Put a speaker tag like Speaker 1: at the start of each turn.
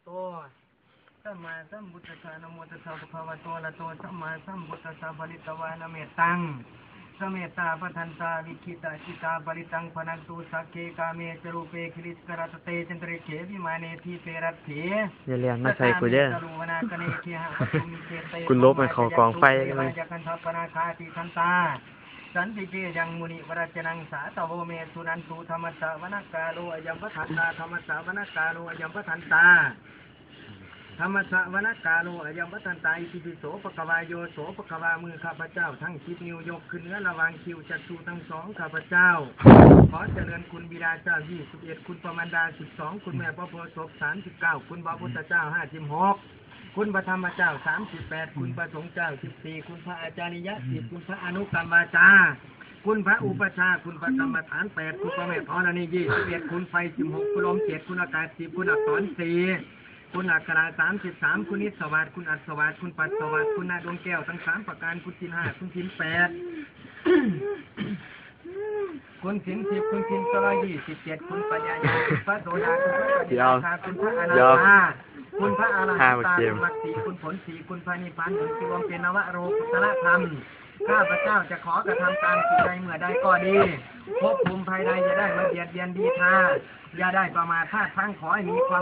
Speaker 1: โตสัมมาสัมพุทธัสสะนะโมตัสสะภะคะวะโตอะระหะโตสัมมาสัมพุทธัสสะภริตวานะเมตังสเมตตาปทันตาวิคิตาจิตาปริตังพนันตุสักเกกาเมจรูเปคิริสกรัตเตจันตริเขวิมาเนทีเปรัตเถ
Speaker 2: อย่าเรียนมาใส่กูเด้อ กูลบมันเข้ากองไฟได้ไหม
Speaker 1: สันติเกยังมุนิวรจนังสาตโวเมสุนันตุธรรมสาวนักกาโลอยัมปทันตาธรรมสาวนักกาโลอยัมปทันตาธรรมสาวนักกาโลอยัมปทันตาอิติปิโสปะกวายโยโสปะกวามือข้าพเจ้าทั้งชิดนิ้วยกขึ้นเนื้อระวางคิวจัตุทั้งสองข้าพเจ้าขอเจริญคุณบิดาเจ้า21คุณปมัญดา12คุณแม่พระโพธิ์ศพ39คุณพระพุทธเจ้า56คุณพระธรรมเจ้า38คุณพระสงฆ์เจ้า14คุณพระอาจาริยะ10คุณพระอนุกรรมวาจาคุณพระอุปชาคุณพระกรรมฐาน8คุณพระเมธรณี21คุณไฟ16คุณลม7คุณอากาศ10คุณอักษร4คุณอักขระ33คุณนิสวัสดิ์คุณอัศวัสดิ์คุณปัสสวัสดิ์คุณนาดวงแก้วทั้ง3ประการคุณศีล5คุณศีล8คุณศีล10คุณศีล127คุณปัญญาญาคุณพระโสดาคุณพระปฏิภาณคุณพระอนาคาคุณพระอรหันตคุณมรรคสีคุณผลสีคุณพระนิพพานคุณรวมเป็นนวโรกุตระธรรมข้าพเจ้าจะขอกระทำการสิ่งใดเมื่อใดก็ดีภพภูมิภายใดจะได้มาเบียดเบียนดีท่าอย่าได้ประมาทพลาดพลั้งขอให้มีความ